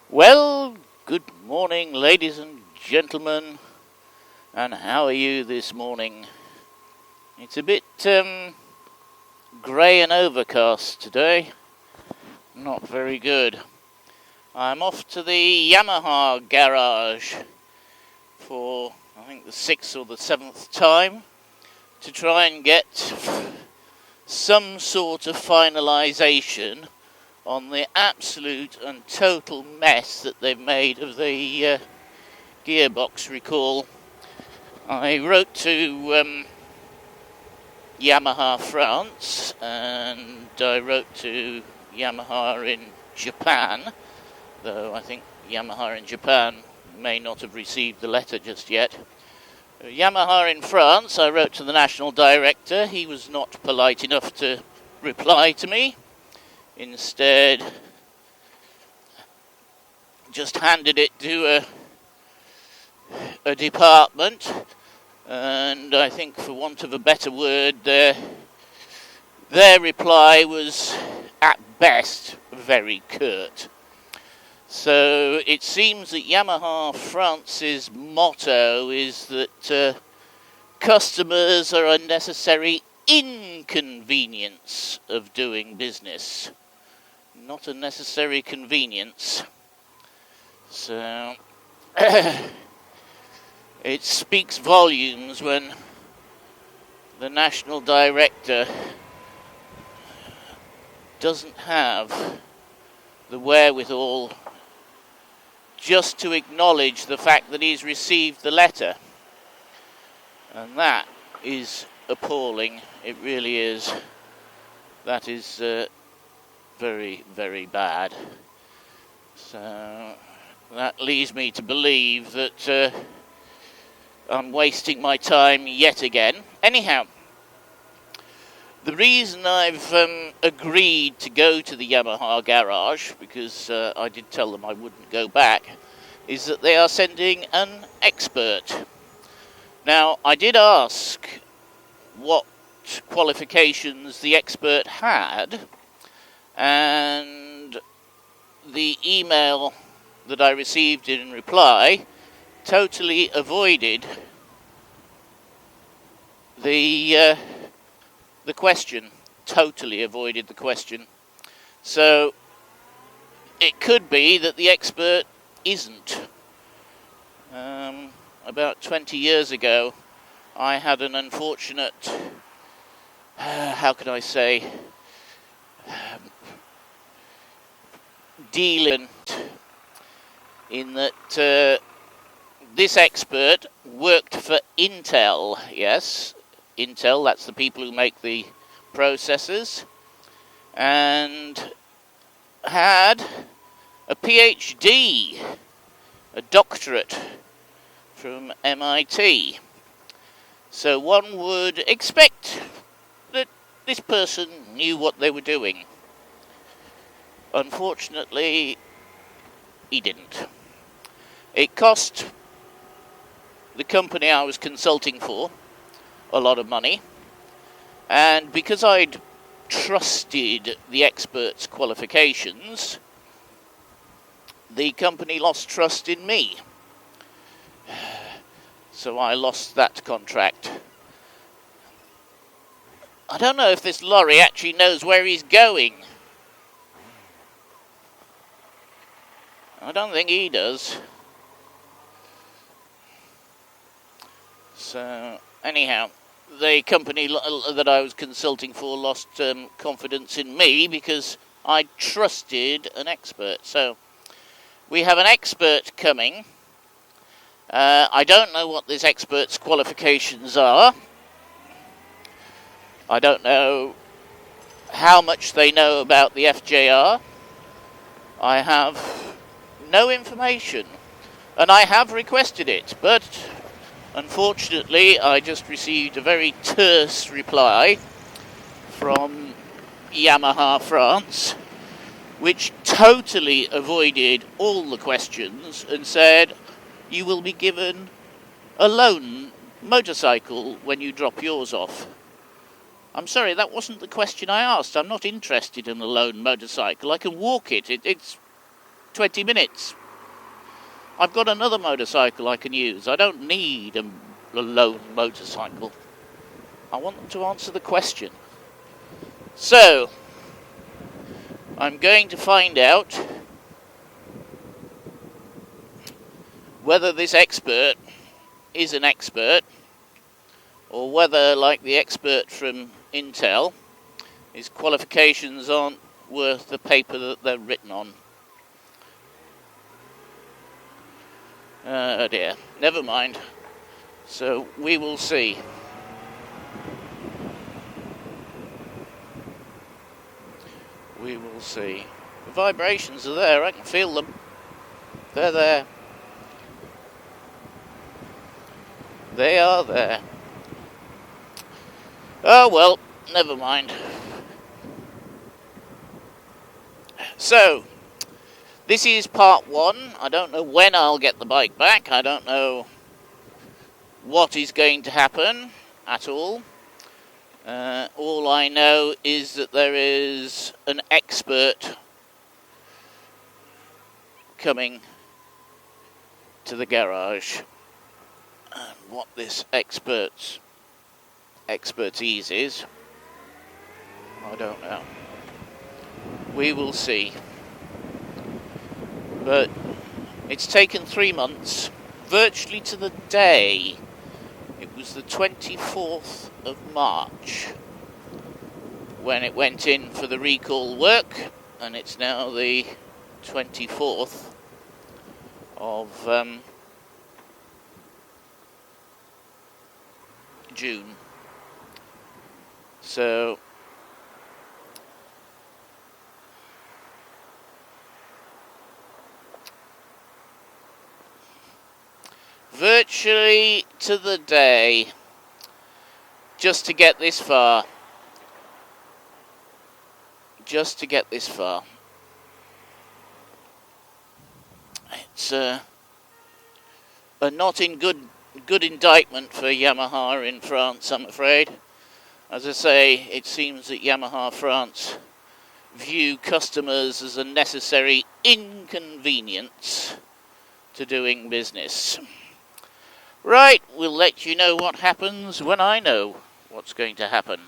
Well, good morning, ladies and gentlemen, and how are you this morning? It's a bit grey and overcast today, not very good. I'm off to the Yamaha garage for, I think, the 6th or the 7th time to try and get some sort of finalisation on the absolute and total mess that they've made of the gearbox recall. I wrote to Yamaha France and I wrote to Yamaha in Japan, though I think Yamaha in Japan may not have received the letter just yet. Yamaha in France, I wrote to the national director. He was not polite enough to reply to me. Instead, just handed it to a department, and I think, for want of a better word, their reply was, at best, very curt. So it seems that Yamaha France's motto is that customers are a necessary inconvenience of doing business, not a necessary convenience. So it speaks volumes when the national director doesn't have the wherewithal just to acknowledge the fact that he's received the letter. And that is appalling. It really is. That is very, very bad. So that leads me to believe that I'm wasting my time yet again. Anyhow, the reason I've agreed to go to the Yamaha garage, because I did tell them I wouldn't go back, is that they are sending an expert. Now, I did ask what qualifications the expert had, and the email that I received in reply totally avoided the question. Totally avoided the question. So it could be that the expert isn't. About 20 years ago, I had an unfortunate, how can I say, dealing in that this expert worked for Intel. Yes, Intel, that's the people who make the processors, and had a PhD, a doctorate from MIT. So one would expect that this person knew what they were doing. Unfortunately, he didn't. It cost the company I was consulting for a lot of money, and because I'd trusted the expert's qualifications, the company lost trust in me. So I lost that contract. I don't know if this lorry actually knows where he's going. I don't think he does. So, anyhow, the company that I was consulting for lost confidence in me because I trusted an expert. So, we have an expert coming. I don't know what this expert's qualifications are. I don't know how much they know about the FJR. I have no information, and I have requested it, but unfortunately I just received a very terse reply from Yamaha France, which totally avoided all the questions and said, you will be given a loan motorcycle when you drop yours off. I'm sorry, that wasn't the question I asked. I'm not interested in a loan motorcycle. I can walk it. It's 20 minutes. I've got another motorcycle I can use. I don't need a lone motorcycle. I want them to answer the question. So, I'm going to find out whether this expert is an expert, or whether, like the expert from Intel, his qualifications aren't worth the paper that they're written on. Oh dear, never mind. So we will see. We will see. The vibrations are there, I can feel them. They're there. They are there. Oh well, never mind. So, this is part 1. I don't know when I'll get the bike back. I don't know what is going to happen at all. All I know is that there is an expert coming to the garage. And what this expert's expertise is, I don't know. We will see. But it's taken 3 months, virtually to the day. It was the 24th of March when it went in for the recall work, and it's now the 24th of June. So virtually to the day, just to get this far. Just to get this far. It's a not in good indictment for Yamaha in France, I'm afraid. As I say, it seems that Yamaha France view customers as a necessary inconvenience to doing business. Right, we'll let you know what happens when I know what's going to happen.